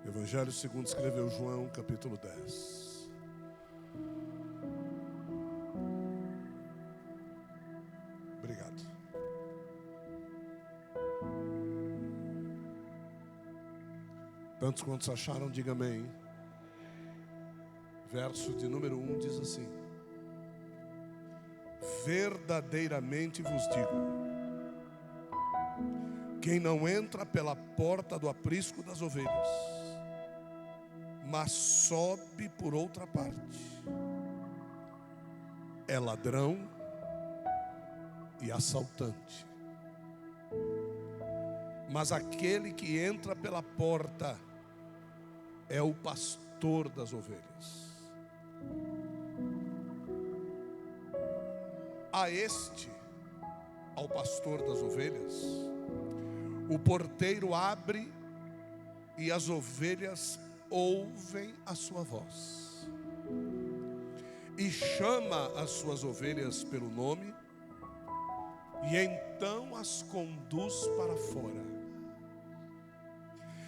Evangelho segundo escreveu João, capítulo 10. Obrigado. Tantos quantos acharam, diga amém. Verso de número 1 diz assim: verdadeiramente vos digo, quem não entra pela porta do aprisco das ovelhas, mas sobe por outra parte, é ladrão e assaltante. Mas aquele que entra pela porta é o pastor das ovelhas. A este, ao pastor das ovelhas, o porteiro abre e as ovelhas ouvem a sua voz. E chama as suas ovelhas pelo nome, e então as conduz para fora.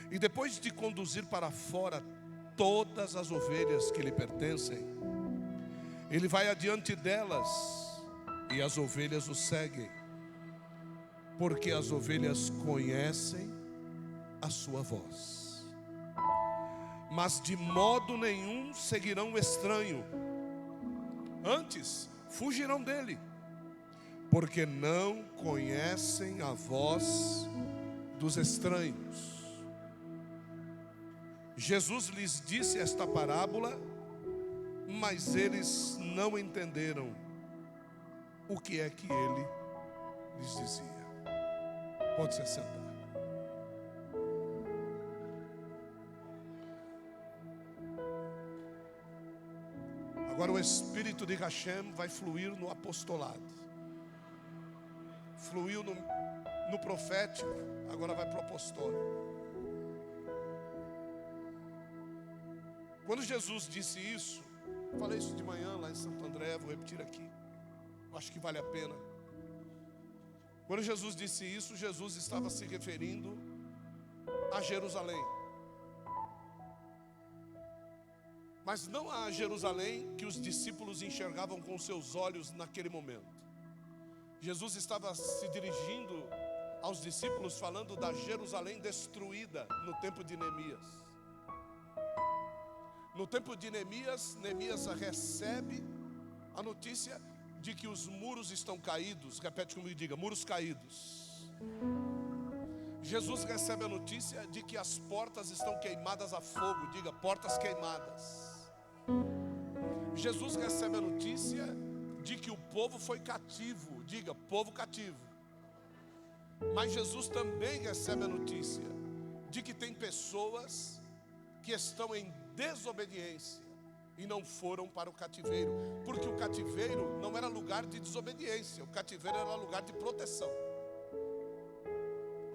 E depois de conduzir para fora todas as ovelhas que lhe pertencem, ele vai adiante delas, e as ovelhas o seguem, porque as ovelhas conhecem a sua voz. Mas de modo nenhum seguirão o estranho, antes fugirão dele, porque não conhecem a voz dos estranhos. Jesus lhes disse esta parábola, mas eles não entenderam o que é que ele lhes dizia. Pode se assentar. Agora o Espírito de Hashem vai fluir no apostolado. Fluiu no profético, agora vai para o apostólico. Quando Jesus disse isso, falei isso de manhã lá em Santo André, vou repetir aqui, acho que vale a pena. Quando Jesus disse isso, Jesus estava se referindo a Jerusalém. Mas não a Jerusalém que os discípulos enxergavam com seus olhos naquele momento. Jesus estava se dirigindo aos discípulos falando da Jerusalém destruída no tempo de Neemias. No tempo de Neemias, Neemias recebe a notícia de que os muros estão caídos. Repete comigo e diga: muros caídos. Jesus recebe a notícia de que as portas estão queimadas a fogo. Diga: portas queimadas. Jesus recebe a notícia de que o povo foi cativo. Diga: povo cativo. Mas Jesus também recebe a notícia de que tem pessoas que estão em desobediência e não foram para o cativeiro, porque o cativeiro não era lugar de desobediência, o cativeiro era lugar de proteção.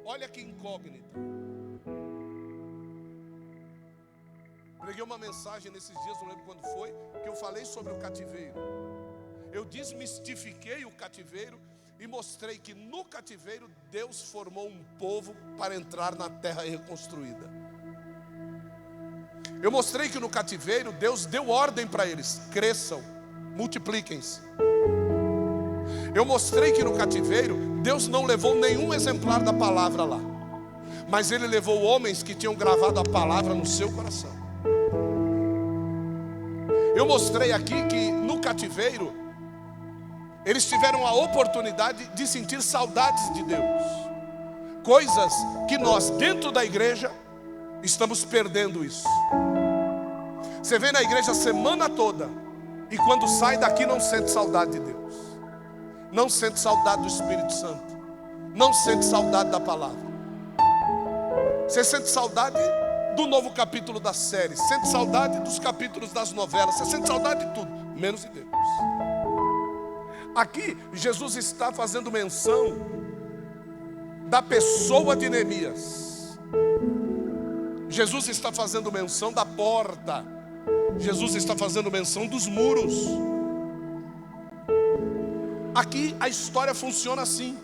Olha que incógnita. Preguei uma mensagem nesses dias, não lembro quando foi, que eu falei sobre o cativeiro. Eu desmistifiquei o cativeiro e mostrei que no cativeiro Deus formou um povo para entrar na terra reconstruída. Eu mostrei que no cativeiro Deus deu ordem para eles: cresçam, multipliquem-se. Eu mostrei que no cativeiro Deus não levou nenhum exemplar da palavra lá, mas Ele levou homens que tinham gravado a palavra no seu coração. Eu mostrei aqui que no cativeiro eles tiveram a oportunidade de sentir saudades de Deus, coisas que nós dentro da igreja estamos perdendo isso. Você vem na igreja a semana toda e quando sai daqui não sente saudade de Deus, não sente saudade do Espírito Santo, não sente saudade da palavra. Você sente saudade do novo capítulo da série, sente saudade dos capítulos das novelas, você sente saudade de tudo, menos de Deus. Aqui Jesus está fazendo menção da pessoa de Neemias. Jesus está fazendo menção da porta. Jesus está fazendo menção dos muros. Aqui a história funciona assim: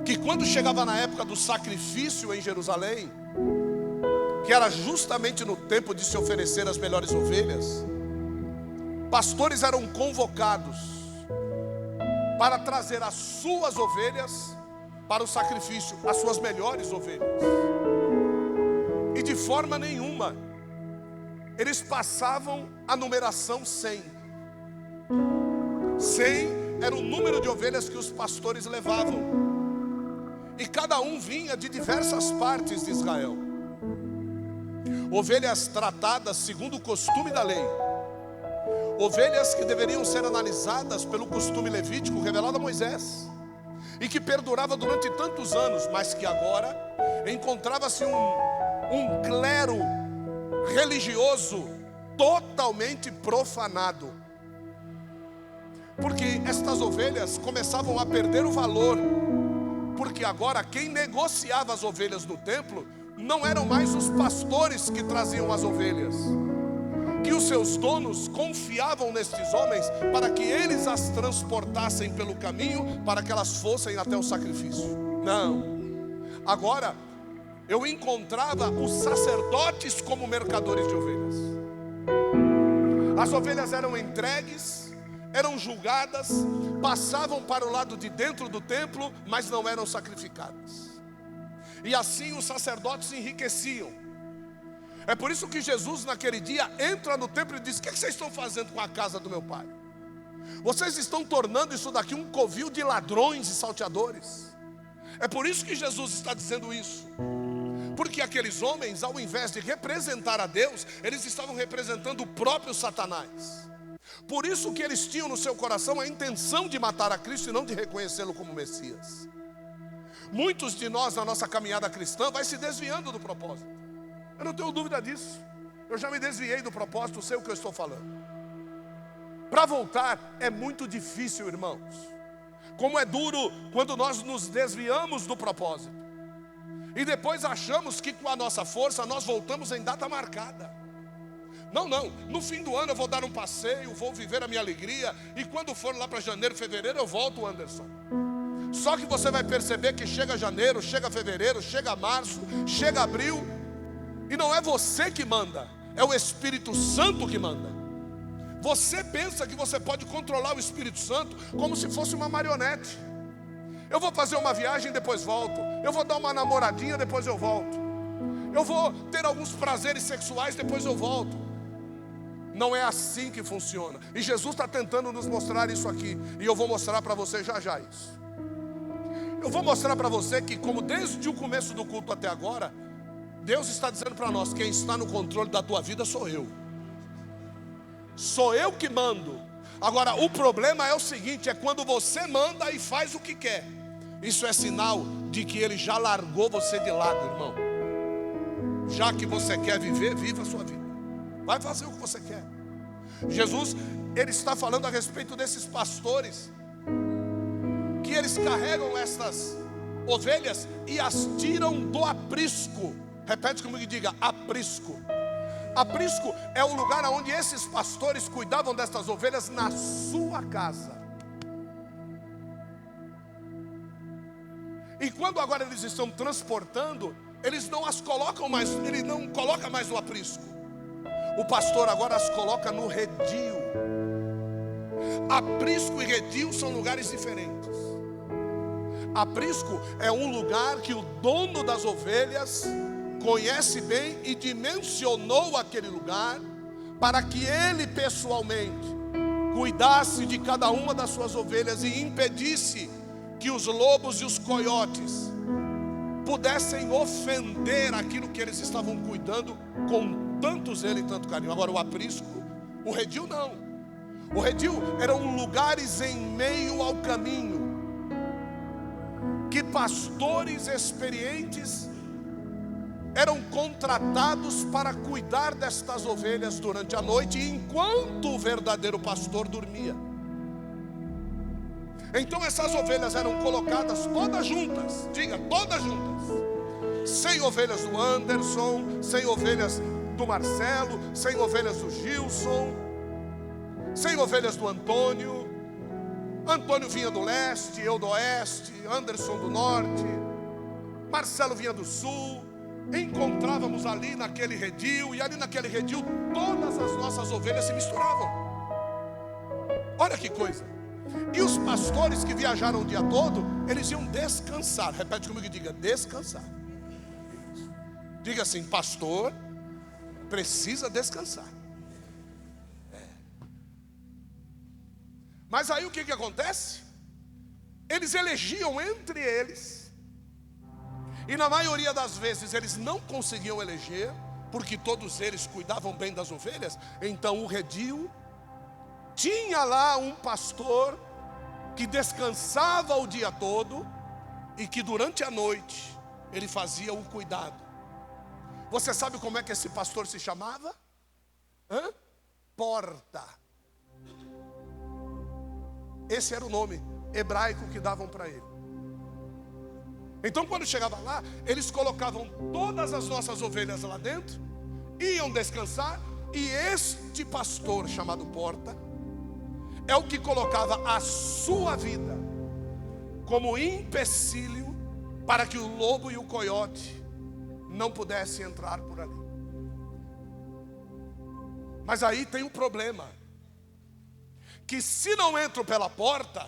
que quando chegava na época do sacrifício em Jerusalém, que era justamente no tempo de se oferecer as melhores ovelhas, pastores eram convocados para trazer as suas ovelhas para o sacrifício, as suas melhores ovelhas. E de forma nenhuma eles passavam a numeração 100. 100 era o número de ovelhas que os pastores levavam. E cada um vinha de diversas partes de Israel. Ovelhas tratadas segundo o costume da lei. Ovelhas que deveriam ser analisadas pelo costume levítico revelado a Moisés. E que perdurava durante tantos anos, mas que agora encontrava-se um clero religioso totalmente profanado. Porque estas ovelhas começavam a perder o valor. Porque agora quem negociava as ovelhas no templo não eram mais os pastores que traziam as ovelhas, que os seus donos confiavam nestes homens para que eles as transportassem pelo caminho, para que elas fossem até o sacrifício. Não, agora eu encontrava os sacerdotes como mercadores de ovelhas. As ovelhas eram entregues, eram julgadas, passavam para o lado de dentro do templo, mas não eram sacrificadas. E assim os sacerdotes enriqueciam. É por isso que Jesus naquele dia entra no templo e diz: o que vocês estão fazendo com a casa do meu pai? Vocês estão tornando isso daqui um covil de ladrões e salteadores. É por isso que Jesus está dizendo isso. Porque aqueles homens, ao invés de representar a Deus, eles estavam representando o próprio Satanás. Por isso que eles tinham no seu coração a intenção de matar a Cristo e não de reconhecê-lo como Messias. Muitos de nós na nossa caminhada cristã vai se desviando do propósito. Eu não tenho dúvida disso. Eu já me desviei do propósito, sei o que eu estou falando. Para voltar é muito difícil, irmãos. Como é duro quando nós nos desviamos do propósito e depois achamos que com a nossa força nós voltamos em data marcada. Não, no fim do ano eu vou dar um passeio, vou viver a minha alegria, e quando for lá para janeiro, fevereiro eu volto, Anderson. Só que você vai perceber que chega janeiro, chega fevereiro, chega março, chega abril, e não é você que manda, é o Espírito Santo que manda. Você pensa que você pode controlar o Espírito Santo como se fosse uma marionete. Eu vou fazer uma viagem, depois volto. Eu vou dar uma namoradinha, depois eu volto. Eu vou ter alguns prazeres sexuais, depois eu volto. Não é assim que funciona. E Jesus está tentando nos mostrar isso aqui. E eu vou mostrar para você já já isso. Eu vou mostrar para você que, como desde o começo do culto até agora, Deus está dizendo para nós: quem está no controle da tua vida sou eu. Sou eu que mando. Agora o problema é o seguinte: é quando você manda e faz o que quer. Isso é sinal de que Ele já largou você de lado, irmão. Já que você quer viver, viva a sua vida. Vai fazer o que você quer. Jesus, Ele está falando a respeito desses pastores, que eles carregam estas ovelhas e as tiram do aprisco. Repete comigo e diga: aprisco. Aprisco é o lugar onde esses pastores cuidavam destas ovelhas na sua casa. E quando agora eles estão transportando, eles não as colocam mais, ele não coloca mais no aprisco. O pastor agora as coloca no redil. Aprisco e redil são lugares diferentes. Aprisco é um lugar que o dono das ovelhas conhece bem e dimensionou aquele lugar para que ele pessoalmente cuidasse de cada uma das suas ovelhas e impedisse que os lobos e os coiotes pudessem ofender aquilo que eles estavam cuidando com tanto zelo e tanto carinho. Agora o aprisco, o redil não. O redil eram lugares em meio ao caminho que pastores experientes eram contratados para cuidar destas ovelhas durante a noite, enquanto o verdadeiro pastor dormia. Então essas ovelhas eram colocadas todas juntas, diga, todas juntas. 100 ovelhas do Anderson, 100 ovelhas do Marcelo, 100 ovelhas do Gilson, 100 ovelhas do Antônio. Antônio vinha do leste, eu do oeste, Anderson do norte, Marcelo vinha do sul, encontrávamos ali naquele redil, e ali naquele redil todas as nossas ovelhas se misturavam. Olha que coisa. E os pastores que viajaram o dia todo, eles iam descansar. Repete comigo e diga: descansar. Diga assim: pastor precisa descansar. Mas aí o que acontece? Eles elegiam entre eles, e na maioria das vezes eles não conseguiam eleger, porque todos eles cuidavam bem das ovelhas. Então o redil tinha lá um pastor que descansava o dia todo, e que durante a noite ele fazia o cuidado. Você sabe como é que esse pastor se chamava? Porta. Esse era o nome hebraico que davam para ele. Então quando chegava lá, eles colocavam todas as nossas ovelhas lá dentro, iam descansar, e este pastor chamado Porta é o que colocava a sua vida como empecilho para que o lobo e o coiote não pudessem entrar por ali. Mas aí tem um problema, que se não entro pela porta,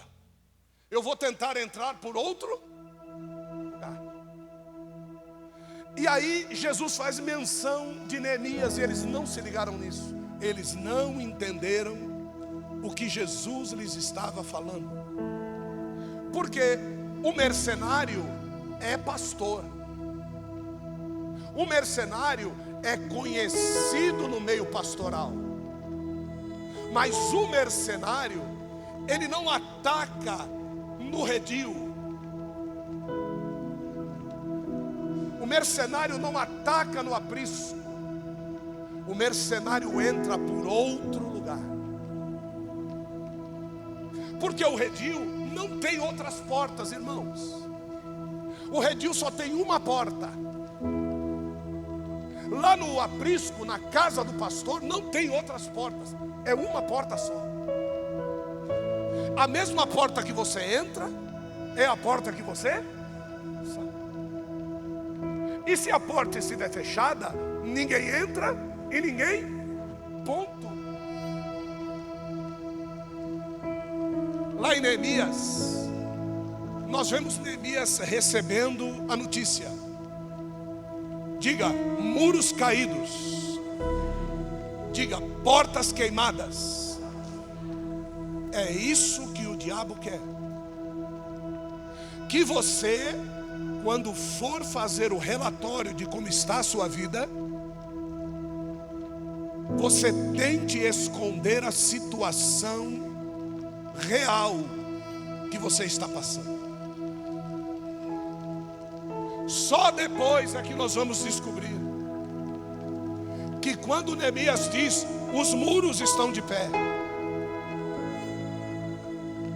eu vou tentar entrar por outro lugar. E aí Jesus faz menção de Neemias, e eles não se ligaram nisso. Eles não entenderam o que Jesus lhes estava falando. Porque o mercenário é pastor. O mercenário é conhecido no meio pastoral. Mas o mercenário, ele não ataca no redil. O mercenário não ataca no aprisco. O mercenário entra por outro lugar. Porque o redil não tem outras portas, irmãos. O redil só tem uma porta. Lá no aprisco, na casa do pastor, não tem outras portas. É uma porta só. A mesma porta que você entra é a porta que você sai. E se a porta estiver fechada, ninguém entra e ninguém, ponto. Lá em Neemias, nós vemos Neemias recebendo a notícia. Diga: muros caídos. Diga: portas queimadas. É isso que o diabo quer. Que você, quando for fazer o relatório de como está a sua vida, você tente esconder a situação real que você está passando. Só depois é que nós vamos descobrir que quando Neemias diz: os muros estão de pé,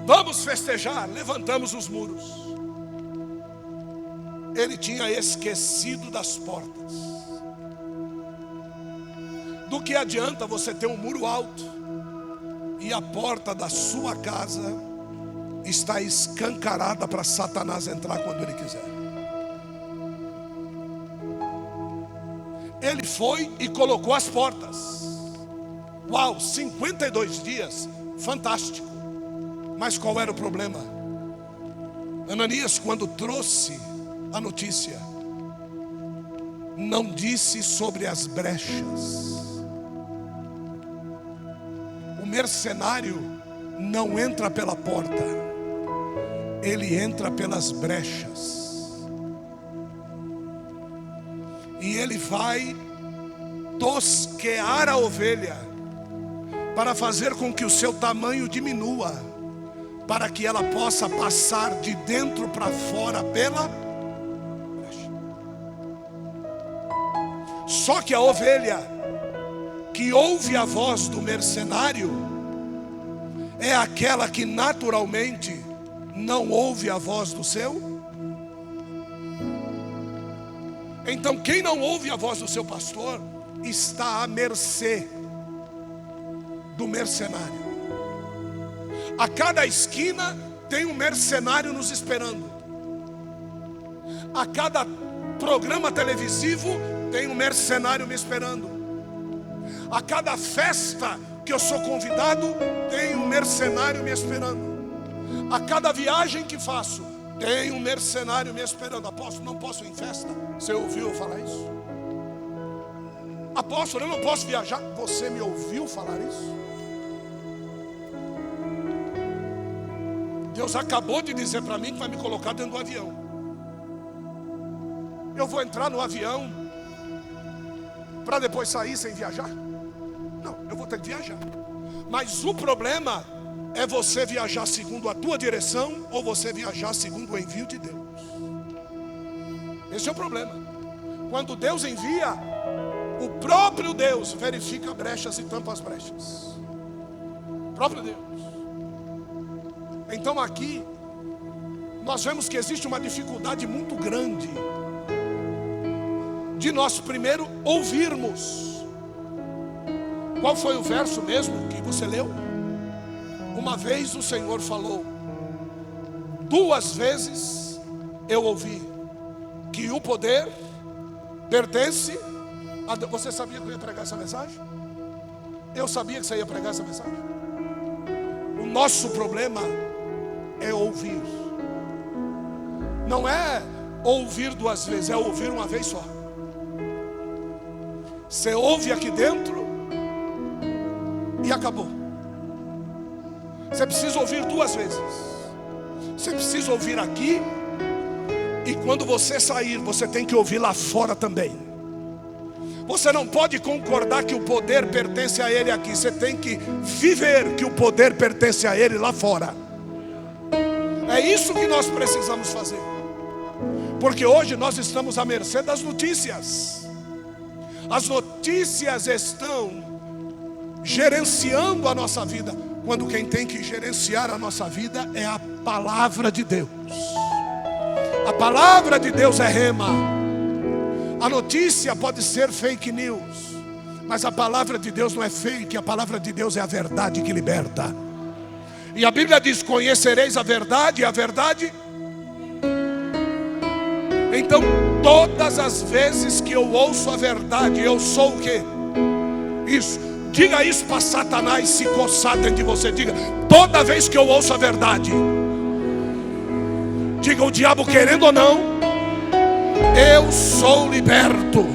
vamos festejar, levantamos os muros. Ele tinha esquecido das portas. Do que adianta você ter um muro alto e a porta da sua casa está escancarada para Satanás entrar quando ele quiser? Ele foi e colocou as portas. Uau, 52 dias, fantástico. Mas qual era o problema? Ananias, quando trouxe a notícia, não disse sobre as brechas. O mercenário não entra pela porta, ele entra pelas brechas. E ele vai tosquear a ovelha para fazer com que o seu tamanho diminua, para que ela possa passar de dentro para fora pela brecha. Só que a ovelha que ouve a voz do mercenário é aquela que naturalmente não ouve a voz do seu. Então quem não ouve a voz do seu pastor está à mercê do mercenário. A cada esquina tem um mercenário nos esperando. A cada programa televisivo tem um mercenário me esperando. A cada festa que eu sou convidado, tem um mercenário me esperando. A cada viagem que faço, tem um mercenário me esperando. Apóstolo, não posso ir em festa? Você ouviu eu falar isso? Apóstolo, eu não posso viajar? Você me ouviu falar isso? Deus acabou de dizer para mim que vai me colocar dentro do avião. Eu vou entrar no avião para depois sair sem viajar? Não, eu vou ter que viajar. Mas o problema é você viajar segundo a tua direção ou você viajar segundo o envio de Deus. Esse é o problema. Quando Deus envia, o próprio Deus verifica brechas e tampa as brechas. O próprio Deus. Então aqui nós vemos que existe uma dificuldade muito grande de nós primeiro ouvirmos. Qual foi o verso mesmo que você leu? Uma vez o Senhor falou, 2 vezes eu ouvi que o poder pertence a Deus. Você sabia que eu ia pregar essa mensagem? Eu sabia que você ia pregar essa mensagem. O nosso problema é ouvir. Não é ouvir 2 vezes, é ouvir uma vez só. Você ouve aqui dentro e acabou. Você precisa ouvir 2 vezes. Você precisa ouvir aqui, e quando você sair, você tem que ouvir lá fora também. Você não pode concordar que o poder pertence a Ele aqui. Você tem que viver que o poder pertence a Ele lá fora. É isso que nós precisamos fazer. Porque hoje nós estamos à mercê das notícias. As notícias estão gerenciando a nossa vida, quando quem tem que gerenciar a nossa vida é a palavra de Deus. A palavra de Deus é rema. A notícia pode ser fake news, mas a palavra de Deus não é fake. A palavra de Deus é a verdade que liberta. E a Bíblia diz, conhecereis a verdade, e a verdade. Então todas as vezes que eu ouço a verdade, eu sou o quê? Isso. Diga isso para Satanás se coçar dentro de você. Diga, toda vez que eu ouço a verdade. Diga, o diabo querendo ou não, eu sou liberto.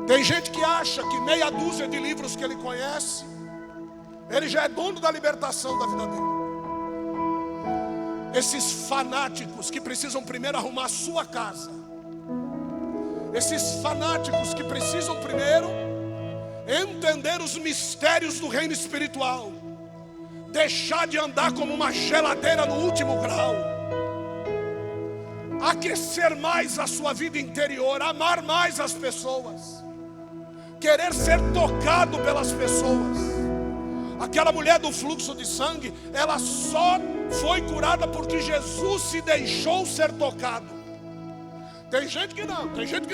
Tem gente que acha que meia dúzia de livros que ele conhece, ele já é dono da libertação da vida dele. Esses fanáticos que precisam primeiro arrumar a sua casa. Esses fanáticos que precisam primeiro entender os mistérios do reino espiritual. Deixar de andar como uma geladeira no último grau. Aquecer mais a sua vida interior, amar mais as pessoas. Querer ser tocado pelas pessoas. Aquela mulher do fluxo de sangue, ela só foi curada porque Jesus se deixou ser tocado. Tem gente que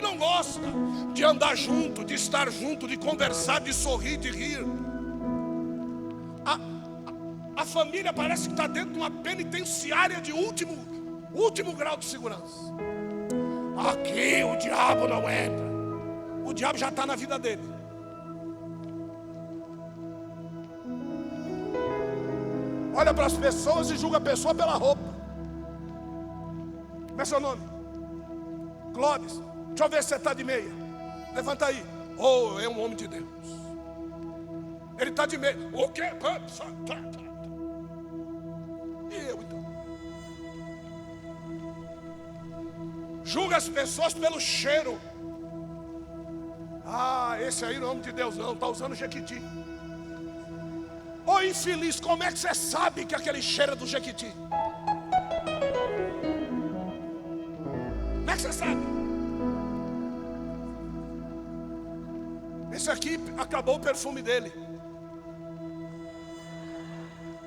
não gosta de andar junto, de estar junto, de conversar, de sorrir, de rir. A família parece que está dentro de uma penitenciária de último grau de segurança. Aqui o diabo não entra. O diabo já está na vida dele. Olha para as pessoas e julga a pessoa pela roupa. Como é seu nome? Clóvis. Deixa eu ver se você está de meia. Levanta aí. Oh, é um homem de Deus. Ele está de meia. O quê? E eu então? Julga as pessoas pelo cheiro. Ah, esse aí não é homem de Deus não, está usando Jequiti. Ô infeliz, como é que você sabe que aquele cheiro é do Jequiti? Como é que você sabe? Esse aqui acabou o perfume dele.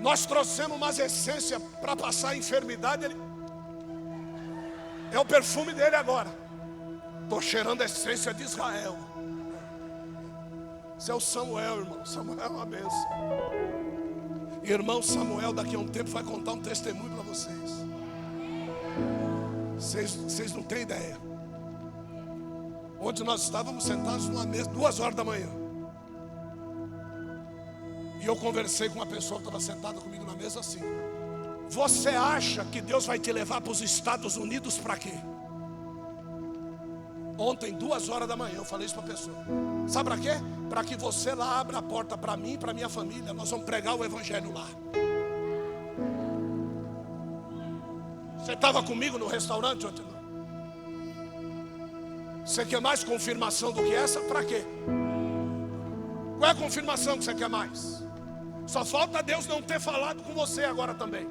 Nós trouxemos umas essências para passar a enfermidade. É o perfume dele agora. Estou cheirando a essência de Israel. Esse é o Samuel, irmão. Samuel é uma bênção. Irmão Samuel, daqui a um tempo vai contar um testemunho para vocês. Vocês não têm ideia. Onde nós estávamos sentados numa mesa, 2 horas da manhã. E eu conversei com uma pessoa que estava sentada comigo na mesa assim: você acha que Deus vai te levar para os Estados Unidos para quê? Ontem, 2 horas da manhã, eu falei isso para a pessoa. Sabe para quê? Para que você lá abra a porta para mim e para minha família. Nós vamos pregar o evangelho lá. Você estava comigo no restaurante ontem? Você quer mais confirmação do que essa? Para quê? Qual é a confirmação que você quer mais? Só falta Deus não ter falado com você agora também.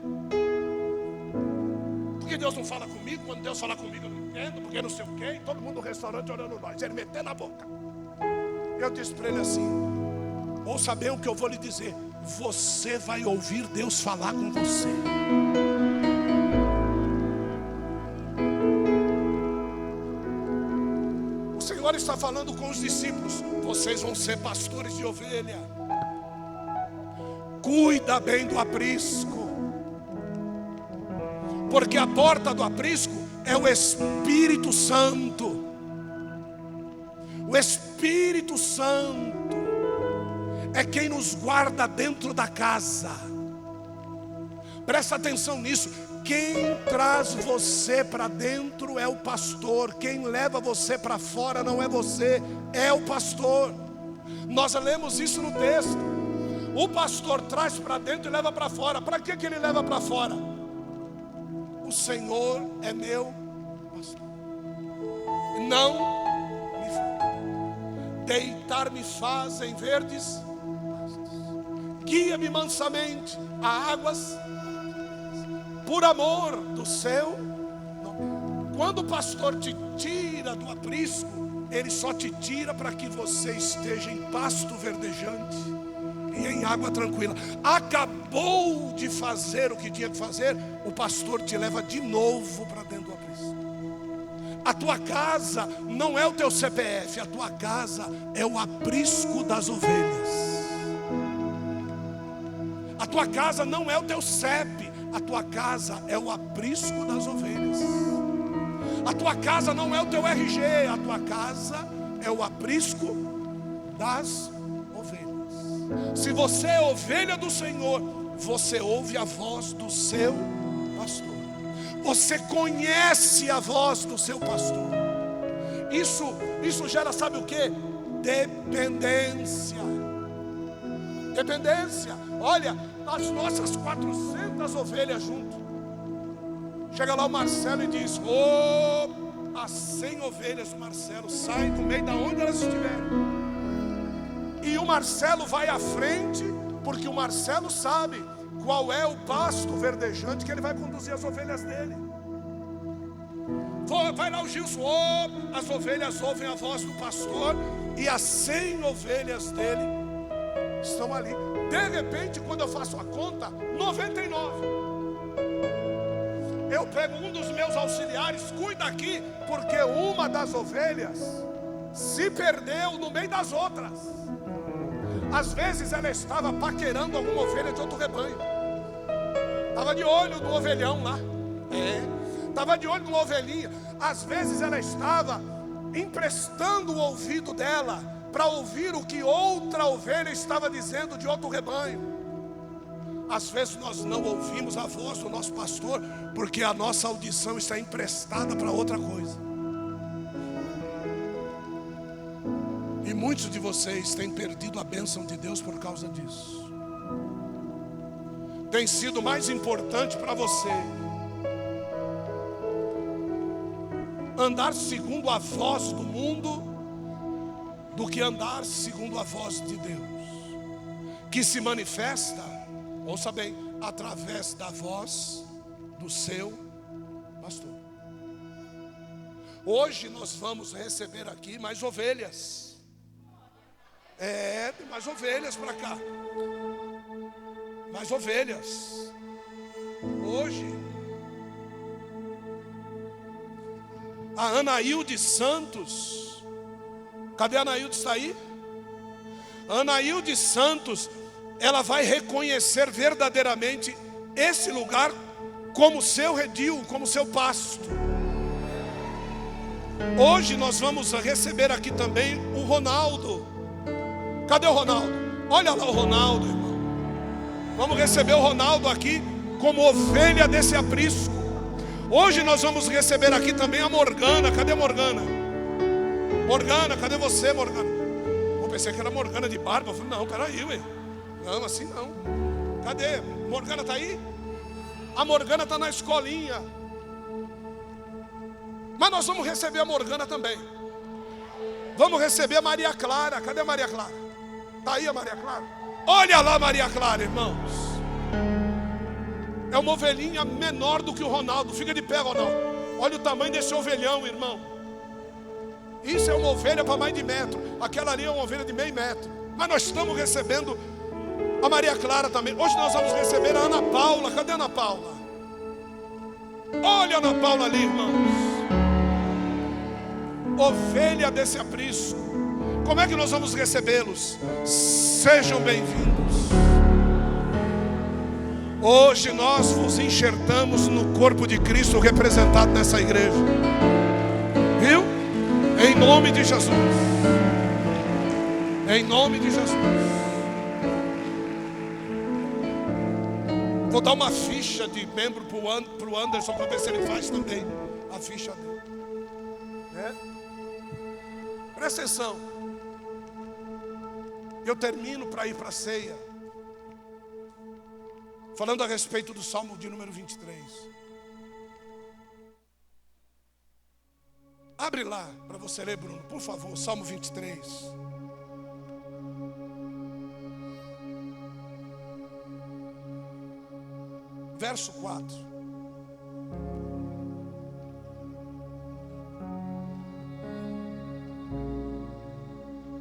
Porque Deus não fala comigo? Quando Deus fala comigo eu não entendo, porque não sei o quê. E todo mundo no restaurante olhando nós, ele metendo a boca. Eu disse para ele assim: ouça bem o que eu vou lhe dizer. Você vai ouvir Deus falar com você. O Senhor está falando com os discípulos: vocês vão ser pastores de ovelha. Cuida bem do aprisco, porque a porta do aprisco é o Espírito Santo. O Espírito Santo é quem nos guarda dentro da casa. Presta atenção nisso. Quem traz você para dentro é o pastor. Quem leva você para fora não é você, é o pastor. Nós lemos isso no texto. O pastor traz para dentro e leva para fora. Para que ele leva para fora? O Senhor é meu pastor. Não me faz. Deitar-me faz em verdes. Guia-me mansamente a águas, por amor do seu nome. Quando o pastor te tira do aprisco, ele só te tira para que você esteja em pasto verdejante e em água tranquila. Acabou de fazer o que tinha que fazer, o pastor te leva de novo para dentro do aprisco. A tua casa não é o teu CPF, a tua casa é o aprisco das ovelhas. A tua casa não é o teu CEP, a tua casa é o aprisco das ovelhas. A tua casa não é o teu RG, a tua casa é o aprisco das ovelhas. Se você é ovelha do Senhor, você ouve a voz do seu pastor. Você conhece a voz do seu pastor. Isso gera, sabe o que? Dependência. Dependência. Olha, as nossas 400 ovelhas junto. Chega lá o Marcelo e diz: as 100 ovelhas do Marcelo saem do meio da onde elas estiverem. E o Marcelo vai à frente, porque o Marcelo sabe qual é o pasto verdejante que ele vai conduzir as ovelhas dele. Vai lá o Gilson: as ovelhas ouvem a voz do pastor, e as 100 ovelhas dele estão ali. De repente, quando eu faço a conta, 99. Eu pego um dos meus auxiliares: cuida aqui, porque uma das ovelhas se perdeu no meio das outras. Às vezes ela estava paquerando alguma ovelha de outro rebanho. Estava de olho no ovelhão lá. Estava de olho numa ovelhinha. Às vezes ela estava emprestando o ouvido dela para ouvir o que outra ovelha estava dizendo de outro rebanho. Às vezes nós não ouvimos a voz do nosso pastor, porque a nossa audição está emprestada para outra coisa. E muitos de vocês têm perdido a bênção de Deus por causa disso. Tem sido mais importante para você andar segundo a voz do mundo do que andar segundo a voz de Deus, que se manifesta, ouça bem, através da voz do seu pastor. Hoje nós vamos receber aqui mais ovelhas. Tem mais ovelhas para cá. Mas ovelhas, hoje, a Anailde Santos, cadê a Anailde? Está aí? A Anailde Santos, ela vai reconhecer verdadeiramente esse lugar como seu redil, como seu pasto. Hoje nós vamos receber aqui também o Ronaldo. Cadê o Ronaldo? Olha lá o Ronaldo, irmão. Vamos receber o Ronaldo aqui como ovelha desse aprisco. Hoje nós vamos receber aqui também a Morgana. Cadê a Morgana? Morgana, cadê você, Morgana? Eu pensei que era Morgana de barba. Eu falei, não, peraí, ué. Não, assim não. Cadê? Morgana está aí? A Morgana está na escolinha. Mas nós vamos receber a Morgana também. Vamos receber a Maria Clara. Cadê a Maria Clara? Está aí a Maria Clara? Olha lá a Maria Clara, irmãos. É uma ovelhinha menor do que o Ronaldo. Fica de pé, Ronaldo. Olha o tamanho desse ovelhão, irmão. Isso é uma ovelha para mais de metro. Aquela ali é uma ovelha de meio metro. Mas nós estamos recebendo a Maria Clara também. Hoje nós vamos receber a Ana Paula. Cadê a Ana Paula? Olha a Ana Paula ali, irmãos. Ovelha desse aprisco. Como é que nós vamos recebê-los? Sejam bem-vindos. Hoje nós vos enxertamos no corpo de Cristo representado nessa igreja. Viu? Em nome de Jesus. Em nome de Jesus. Vou dar uma ficha de membro para o Anderson, para ver se ele faz também a ficha dele. Presta atenção. Eu termino para ir para a ceia falando a respeito do Salmo de número 23. Abre lá para você ler, Bruno, por favor, Salmo 23. Verso 4.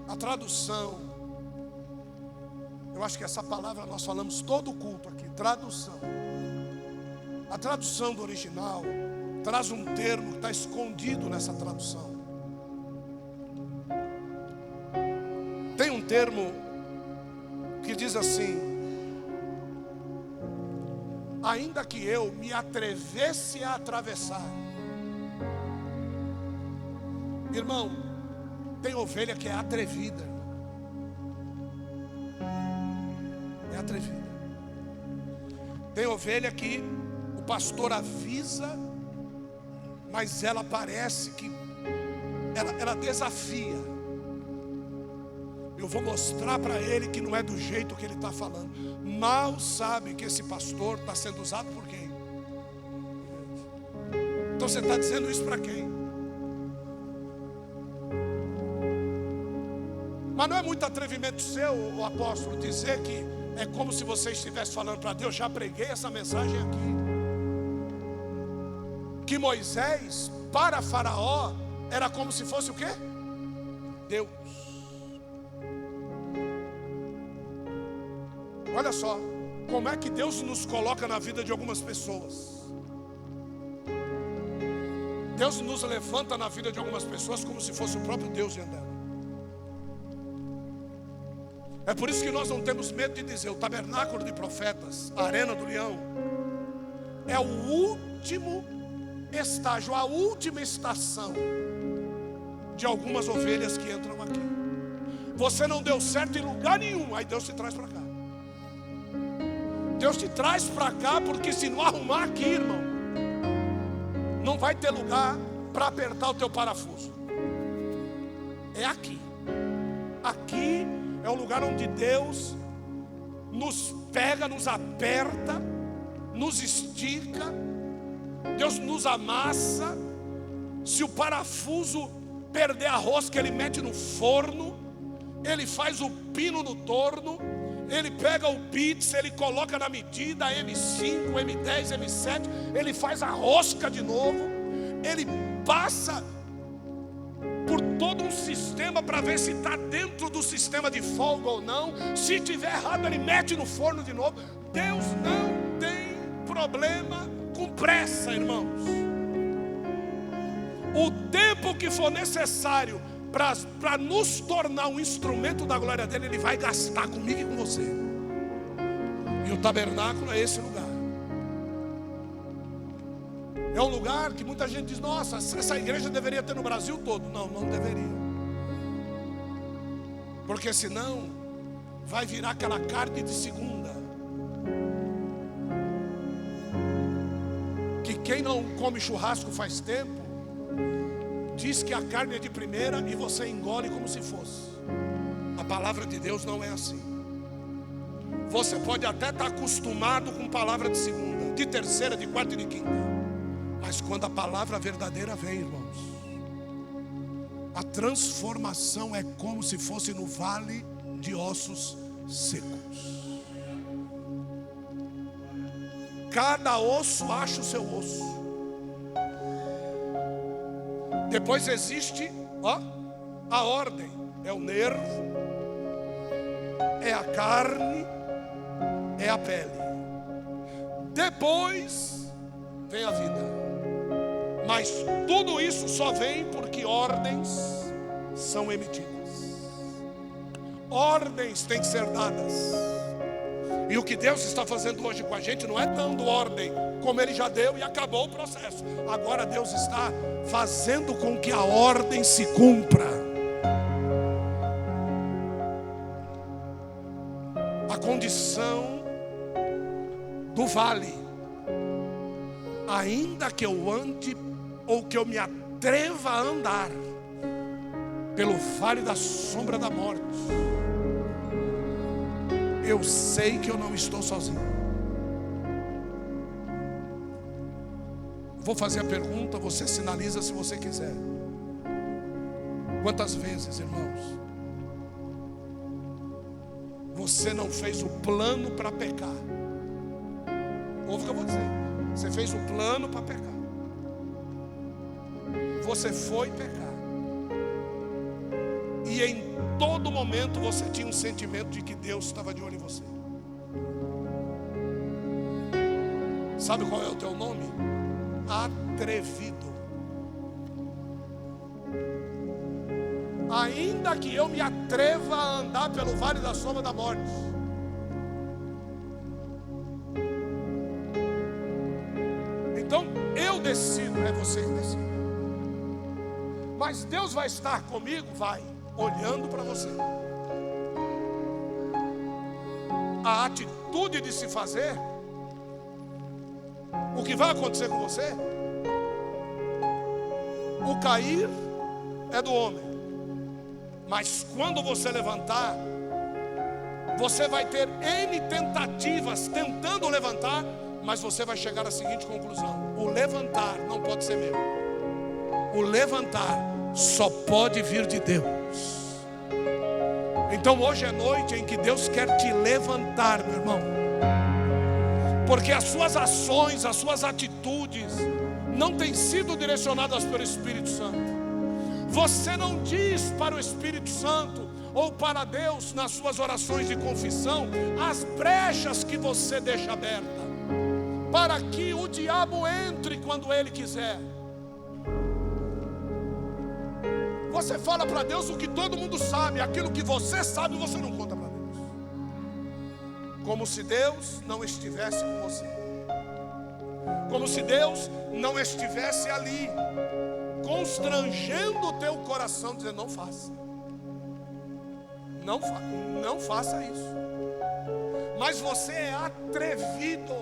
A tradução, eu acho que essa palavra nós falamos todo o culto aqui, tradução. A tradução do original traz um termo que está escondido nessa tradução. Tem um termo que diz assim: ainda que eu me atrevesse a atravessar. Irmão, tem ovelha que é atrevida. É atrevida. Tem ovelha que o pastor avisa, mas ela parece que ela desafia. Eu vou mostrar para ele que não é do jeito que ele está falando. Mal sabe que esse pastor está sendo usado por quem? Então você está dizendo isso para quem? Mas não é muito atrevimento seu, o apóstolo, dizer que é como se você estivesse falando para Deus. Já preguei essa mensagem aqui. Que Moisés, para Faraó, era como se fosse o quê? Deus. Olha só, como é que Deus nos coloca na vida de algumas pessoas. Deus nos levanta na vida de algumas pessoas como se fosse o próprio Deus dentro dela. É por isso que nós não temos medo de dizer: o tabernáculo de profetas, a arena do leão, é o último estágio, a última estação de algumas ovelhas que entram aqui. Você não deu certo em lugar nenhum, aí Deus te traz para cá. Deus te traz para cá, porque se não arrumar aqui, irmão, não vai ter lugar para apertar o teu parafuso. É aqui. Aqui é o lugar onde Deus nos pega, nos aperta, nos estica. Deus nos amassa. Se o parafuso perder a rosca, Ele mete no forno. Ele faz o pino no torno. Ele pega o bits, Ele coloca na medida M5, M10, M7. Ele faz a rosca de novo. Ele passa por todo um sistema para ver se está dentro do sistema de folga ou não. Se tiver errado, ele mete no forno de novo. Deus não tem problema com pressa, irmãos. O tempo que for necessário para nos tornar um instrumento da glória dele, ele vai gastar comigo e com você. E o tabernáculo é esse lugar. É um lugar que muita gente diz: nossa, essa igreja deveria ter no Brasil todo. Não, não deveria. Porque senão vai virar aquela carne de segunda, que quem não come churrasco faz tempo diz que a carne é de primeira e você engole como se fosse. A palavra de Deus não é assim. Você pode até estar acostumado com palavra de segunda, de terceira, de quarta e de quinta, mas quando a palavra verdadeira vem, irmãos, a transformação é como se fosse no vale de ossos secos. Cada osso acha o seu osso. Depois existe, a ordem. É o nervo, é a carne, é a pele. Depois vem a vida. Mas tudo isso só vem porque ordens são emitidas. Ordens têm que ser dadas. E o que Deus está fazendo hoje com a gente não é dando ordem, como Ele já deu e acabou o processo. Agora Deus está fazendo com que a ordem se cumpra. A condição do vale: ainda que eu ande ou que eu me atreva a andar pelo vale da sombra da morte, eu sei que eu não estou sozinho. Vou fazer a pergunta, você sinaliza se você quiser. Quantas vezes, irmãos, você não fez o plano para pecar? Ouve o que eu vou dizer. Você fez o plano para pecar. Você foi pecar. E em todo momento você tinha um sentimento de que Deus estava de olho em você. Sabe qual é o teu nome? Atrevido. Ainda que eu me atreva a andar pelo vale da sombra da morte, então eu decido, é você que decide. Mas Deus vai estar comigo? Vai, olhando para você. A atitude de se fazer, o que vai acontecer com você? O cair é do homem, mas quando você levantar, você vai ter N tentativas tentando levantar, mas você vai chegar à seguinte conclusão: o levantar não pode ser meu. O levantar só pode vir de Deus. Então hoje é noite em que Deus quer te levantar, meu irmão, porque as suas ações, as suas atitudes não têm sido direcionadas pelo Espírito Santo. Você não diz para o Espírito Santo ou para Deus nas suas orações de confissão as brechas que você deixa aberta, para que o diabo entre quando ele quiser. Você fala para Deus o que todo mundo sabe, aquilo que você sabe você não conta para Deus. Como se Deus não estivesse com você. Como se Deus não estivesse ali, constrangendo o teu coração, dizendo: não faça. Não faça isso. Mas você é atrevido.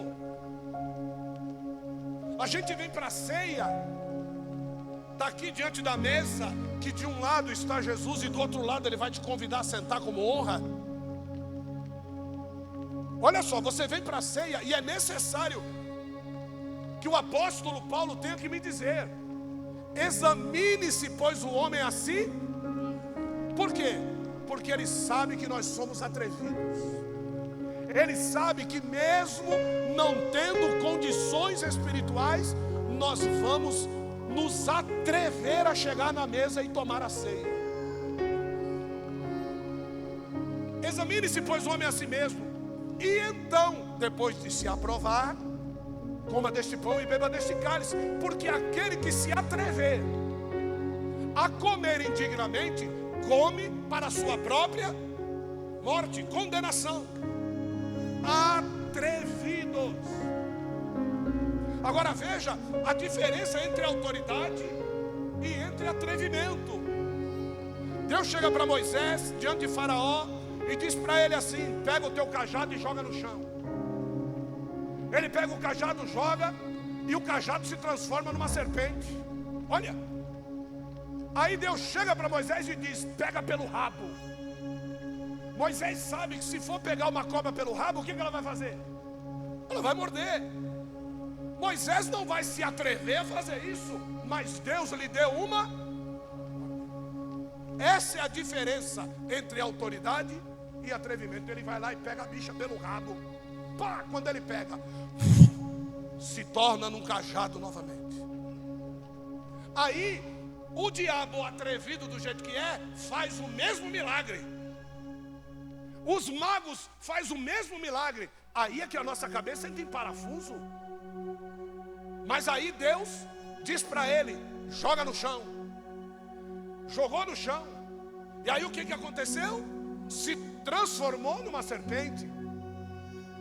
A gente vem para a ceia, está aqui diante da mesa, que de um lado está Jesus e do outro lado Ele vai te convidar a sentar como honra. Olha só, você vem para a ceia e é necessário que o apóstolo Paulo tenha que me dizer: examine-se, pois, o homem a si. Por quê? Porque ele sabe que nós somos atrevidos. Ele sabe que mesmo não tendo condições espirituais, nós vamos nos atrever a chegar na mesa e tomar a ceia. Examine-se, pois, o homem a si mesmo, e então, depois de se aprovar, coma deste pão e beba deste cálice, porque aquele que se atrever a comer indignamente, come para a sua própria morte, condenação. Atrevidos. Agora veja a diferença entre autoridade e entre atrevimento. Deus chega para Moisés diante de Faraó e diz para ele assim: pega o teu cajado e joga no chão. Ele pega o cajado, joga, e o cajado se transforma numa serpente. Olha. Aí Deus chega para Moisés e diz: pega pelo rabo. Moisés sabe que se for pegar uma cobra pelo rabo, o que ela vai fazer? Ela vai morder. Moisés não vai se atrever a fazer isso, mas Deus lhe deu uma. Essa é a diferença entre autoridade e atrevimento. Ele vai lá e pega a bicha pelo rabo. Pá, quando ele pega, se torna num cajado novamente. Aí o diabo, atrevido do jeito que é, faz o mesmo milagre. Os magos fazem o mesmo milagre. Aí é que a nossa cabeça entra em parafuso. Mas aí Deus diz para ele: joga no chão. Jogou no chão. E aí o que aconteceu? Se transformou numa serpente.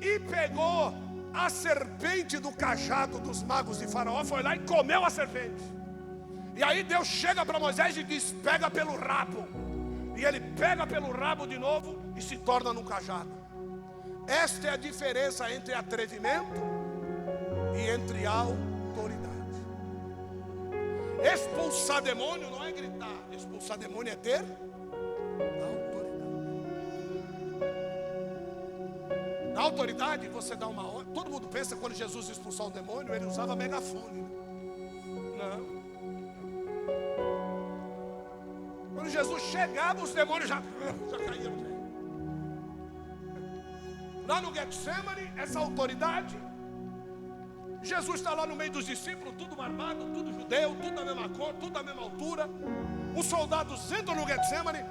E pegou a serpente do cajado dos magos de Faraó, foi lá e comeu a serpente. E aí Deus chega para Moisés e diz: pega pelo rabo. E ele pega pelo rabo de novo e se torna num cajado. Esta é a diferença entre atrevimento e entre autoridade. Expulsar demônio não é gritar. Expulsar demônio é ter autoridade. Na autoridade você dá uma ordem. Todo mundo pensa que quando Jesus expulsou o demônio, ele usava megafone. Não. Quando Jesus chegava, os demônios já caíram. Lá no Getsemane, essa autoridade, Jesus está lá no meio dos discípulos, tudo armado, tudo judeu, tudo da mesma cor, tudo da mesma altura. Os soldados entram no Getsemane.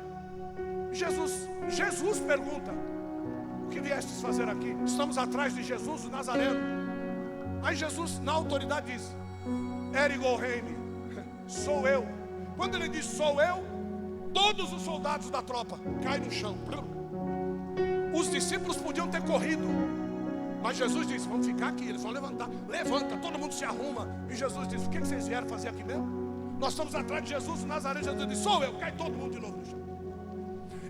Jesus pergunta: o que viestes fazer aqui? Estamos atrás de Jesus, o Nazareno. Aí Jesus, na autoridade, diz: Ergo reine, sou eu. Quando ele diz sou eu, todos os soldados da tropa caem no chão. Os discípulos podiam ter corrido, mas Jesus disse: vamos ficar aqui. Eles vão levantar. Levanta, todo mundo se arruma. E Jesus disse: o que vocês vieram fazer aqui mesmo? Nós estamos atrás de Jesus, o Nazareno. Jesus disse: sou eu. Cai todo mundo de novo no chão.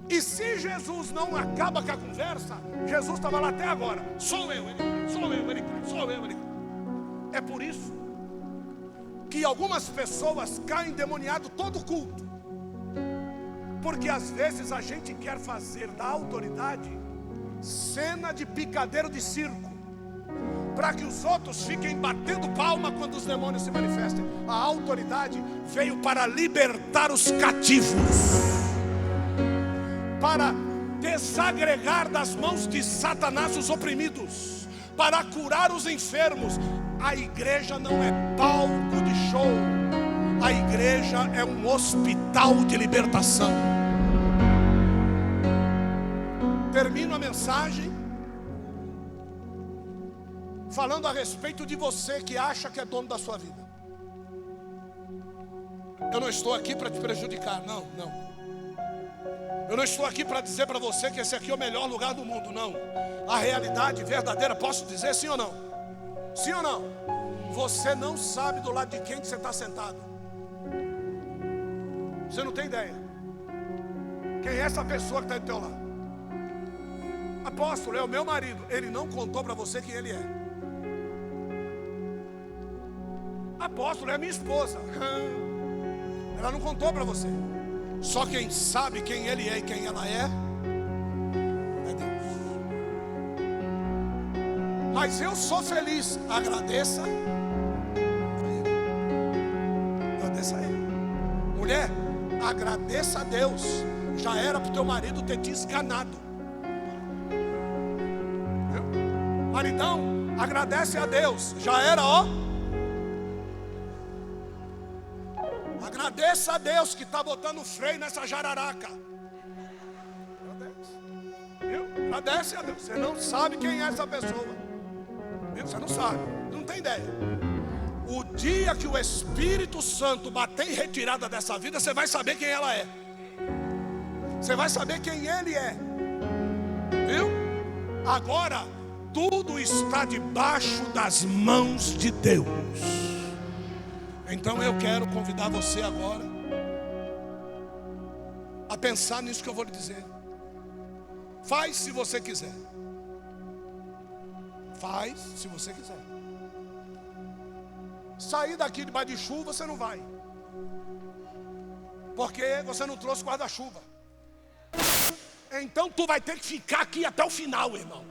E se Jesus não acaba com a conversa, Jesus estava lá até agora. Sou eu, ele cai, sou eu, ele cai, sou eu, ele cai. É por isso que algumas pessoas caem endemoniado todo culto. Porque às vezes a gente quer fazer da autoridade cena de picadeiro de circo, para que os outros fiquem batendo palma quando os demônios se manifestem. A autoridade veio para libertar os cativos, para desagregar das mãos de Satanás os oprimidos, para curar os enfermos. A igreja não é palco de show. A igreja é um hospital de libertação. Termino a mensagem falando a respeito de você que acha que é dono da sua vida. Eu não estou aqui para te prejudicar, não. Eu não estou aqui para dizer para você que esse aqui é o melhor lugar do mundo, não. A realidade verdadeira, posso dizer sim ou não? Sim ou não? Você não sabe do lado de quem que você está sentado. Você não tem ideia quem é essa pessoa que está do teu lado. Apóstolo, é o meu marido. Ele não contou para você quem ele é. Apóstolo, é a minha esposa. Ela não contou para você. Só quem sabe quem ele é e quem ela é Deus. Mas eu sou feliz. Agradeça a Ele. Agradeça a Ele. Mulher, agradeça a Deus. Já era para o teu marido ter te esganado. Maridão, agradece a Deus. Já era, ó. Agradeça a Deus que está botando freio nessa jararaca. Agradece. Viu? Agradece a Deus. Você não sabe quem é essa pessoa. Viu? Você não sabe, não tem ideia. O dia que o Espírito Santo bater em retirada dessa vida, você vai saber quem ela é. Você vai saber quem ele é. Viu? Agora, tudo está debaixo das mãos de Deus. Então eu quero convidar você agora a pensar nisso que eu vou lhe dizer. Faz se você quiser. Faz se você quiser. Sair daqui debaixo de chuva você não vai, porque você não trouxe guarda-chuva. Então tu vai ter que ficar aqui até o final, irmão.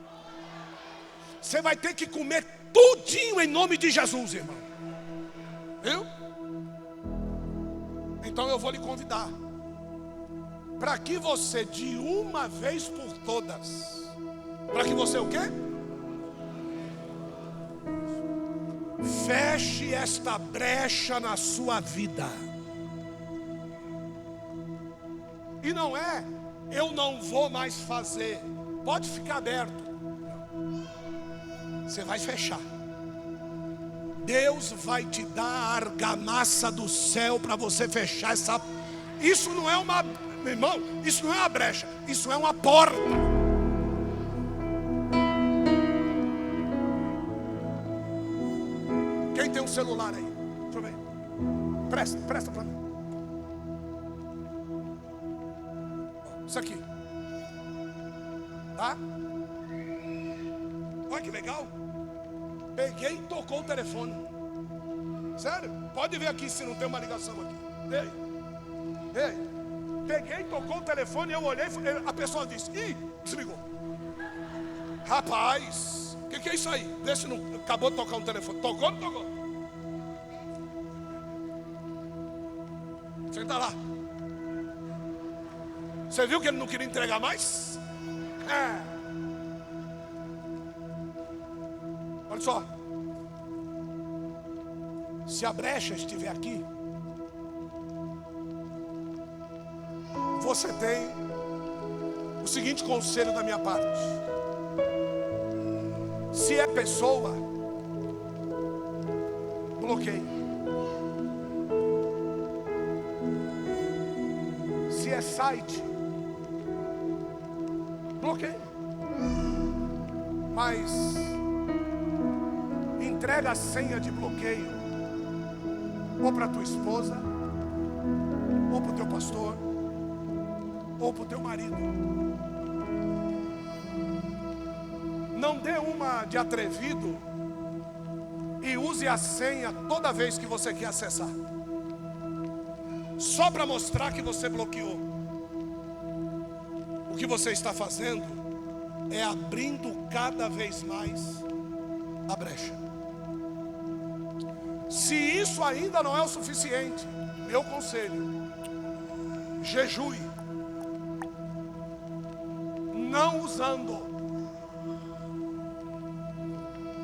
Você vai ter que comer tudinho em nome de Jesus, irmão. Viu? Então eu vou lhe convidar para que você de uma vez por todas, para que você o quê? Feche esta brecha na sua vida. E não é, eu não vou mais fazer. Pode ficar aberto. Você vai fechar. Deus vai te dar a argamassa do céu para você fechar essa. Isso não é uma, meu irmão, isso não é uma brecha, isso é uma porta. Quem tem um celular aí? Deixa eu ver. Presta para mim. Isso aqui. Tá? Olha que legal. Peguei e tocou o telefone. Sério? Pode ver aqui se não tem uma ligação aqui. Ei. Peguei, tocou o telefone, eu olhei, a pessoa disse, ih, desligou. Rapaz, o que é isso aí? Vê se não acabou de tocar um telefone. Tocou ou não tocou? Senta lá. Você viu que ele não queria entregar mais? Olha só. Se a brecha estiver aqui, você tem o seguinte conselho da minha parte. Se é pessoa, bloqueie. Se é site, bloqueie. Mas entrega a senha de bloqueio ou para tua esposa, ou para o teu pastor, ou para o teu marido. Não dê uma de atrevido e use a senha toda vez que você quer acessar, só para mostrar que você bloqueou. O que você está fazendo é abrindo cada vez mais a brecha. Se isso ainda não é o suficiente, meu conselho: jejue. Não usando.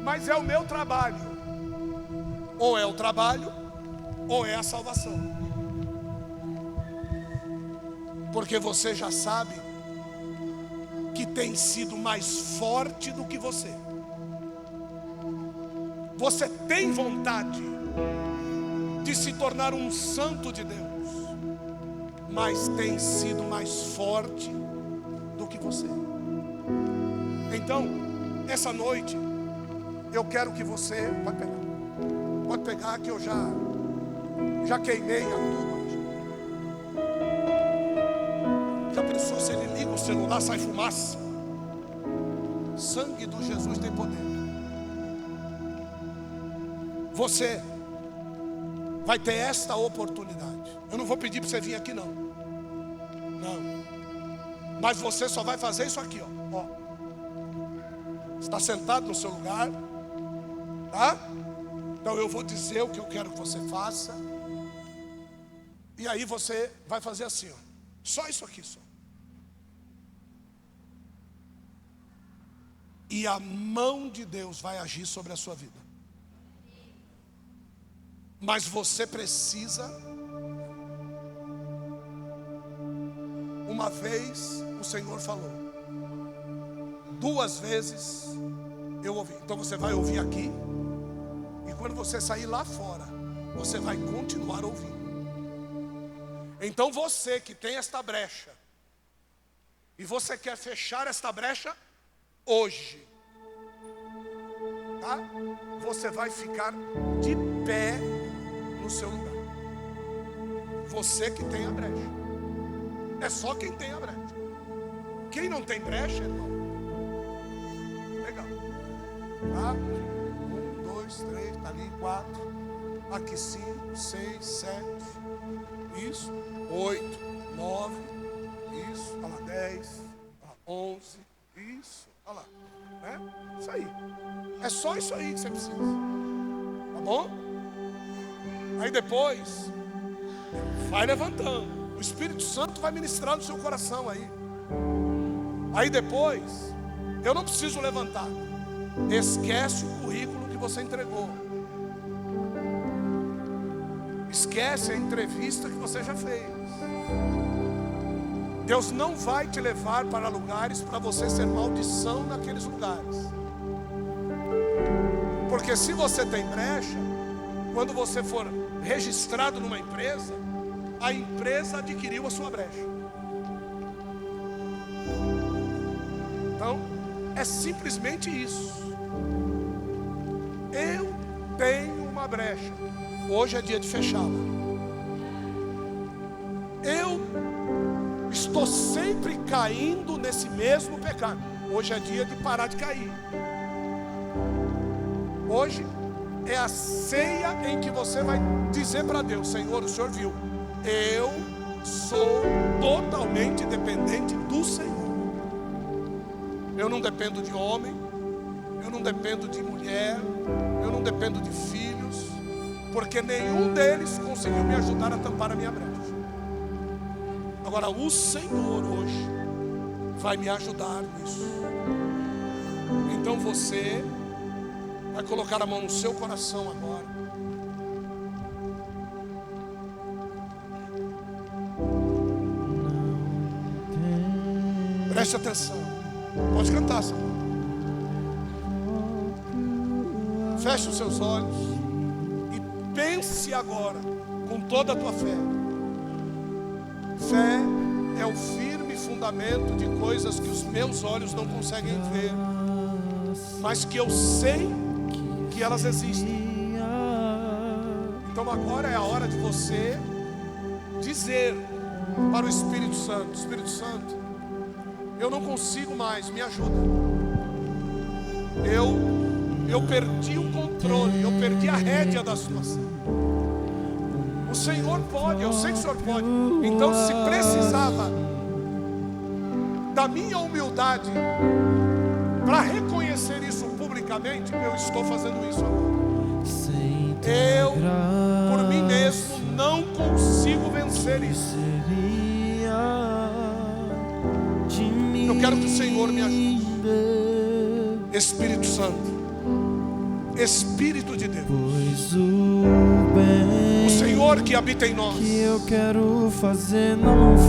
Mas é o meu trabalho. Ou é o trabalho, ou é a salvação. Porque você já sabe que tem sido mais forte do que você. Você tem vontade de se tornar um santo de Deus, mas tem sido mais forte do que você. Então, essa noite, eu quero que você, pode pegar que eu já queimei a tudo. Já pensou se ele liga o celular, sai fumaça? Sangue do Jesus tem poder. Você vai ter esta oportunidade. Eu não vou pedir para você vir aqui não. Mas você só vai fazer isso aqui, ó. Está sentado no seu lugar, tá? Então eu vou dizer o que eu quero que você faça. E aí você vai fazer assim, ó. Só isso aqui, só. E a mão de Deus vai agir sobre a sua vida. Mas você precisa Uma vez o Senhor falou, 2 vezes eu ouvi. Então você vai ouvir aqui, e quando você sair lá fora, você vai continuar ouvindo. Então você que tem esta brecha, e você quer fechar esta brecha hoje, tá? Você vai ficar de pé no seu lugar. Você que tem a brecha. É só quem tem a brecha. Quem não tem brecha, irmão, legal, tá? 1, 2, 3, tá ali 4, aqui 5, 6, 7, isso, 8, 9, isso, olha lá, 10, olha lá, 11, isso, olha lá, né? Isso aí. É só isso aí que você precisa. Tá bom? Aí depois, vai levantando. O Espírito Santo vai ministrar no seu coração aí. Aí depois, eu não preciso levantar. Esquece o currículo que você entregou. Esquece a entrevista que você já fez. Deus não vai te levar para lugares para você ser maldição naqueles lugares. Porque se você tem brecha, quando você for registrado numa empresa, a empresa adquiriu a sua brecha. Então, é simplesmente isso. Eu tenho uma brecha. Hoje é dia de fechá-la. Eu estou sempre caindo nesse mesmo pecado. Hoje é dia de parar de cair. Hoje é a ceia em que você vai dizer para Deus: Senhor, o Senhor viu, eu sou totalmente dependente do Senhor. Eu não dependo de homem, eu não dependo de mulher, eu não dependo de filhos, porque nenhum deles conseguiu me ajudar a tampar a minha brecha. Agora o Senhor hoje vai me ajudar nisso. Então você vai colocar a mão no seu coração agora. Preste atenção. Pode cantar, Senhor. Feche os seus olhos e pense agora com toda a tua fé. Fé é o firme fundamento de coisas que os meus olhos não conseguem ver, mas que eu sei que elas existem. Então agora é a hora de você dizer para o Espírito Santo: Espírito Santo, eu não consigo mais, me ajuda. Eu perdi o controle, eu perdi a rédea da situação. O Senhor pode, eu sei que o Senhor pode. Então, se precisava da minha humildade para reconhecer isso publicamente, eu estou fazendo isso agora. Eu, por mim mesmo, não consigo vencer isso. Eu quero que o Senhor me ajude. Espírito Santo, Espírito de Deus, o Senhor que habita em nós,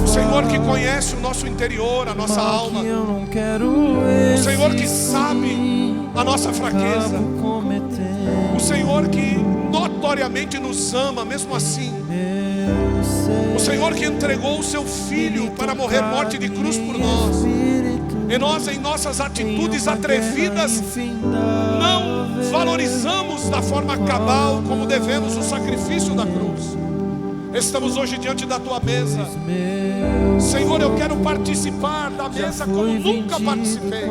o Senhor que conhece o nosso interior, a nossa alma, o Senhor que sabe a nossa fraqueza, o Senhor que notoriamente nos ama mesmo assim, o Senhor que entregou o seu Filho para morrer morte de cruz por nós. E nós, em nossas atitudes atrevidas, não valorizamos da forma cabal como devemos o sacrifício da cruz. Estamos hoje diante da tua mesa. Senhor, eu quero participar da mesa como nunca participei.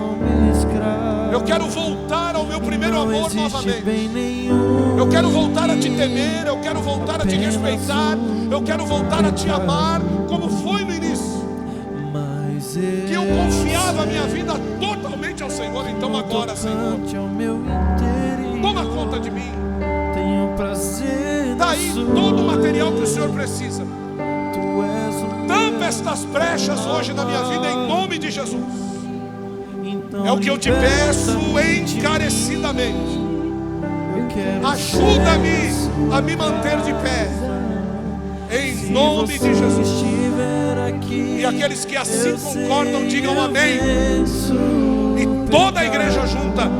Eu quero voltar ao meu primeiro amor novamente. Eu quero voltar a te temer, eu quero voltar a te respeitar, eu quero voltar a te amar como foi no início, que eu confiava a minha vida totalmente ao Senhor. Então agora, Senhor, toma conta de mim. Dá aí todo o material que o Senhor precisa. Tampa estas brechas hoje na minha vida em nome de Jesus. É o que eu te peço encarecidamente. Ajuda-me a me manter de pé Em nome de Jesus. E aqueles que assim concordam, digam amém. E toda a igreja junta,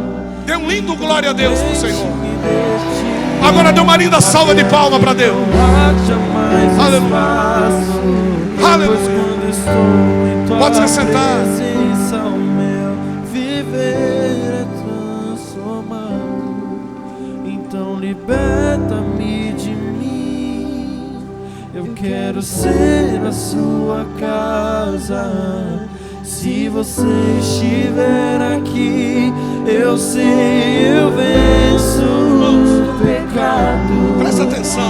dê um lindo glória a Deus pro Senhor. Agora dê uma linda salva de palmas para Deus. Aleluia. Aleluia. Pode se sentar. Então liberta-me de mim. Eu quero ser a sua casa. Se você estiver aqui, eu sei, eu venço o pecado. Presta atenção.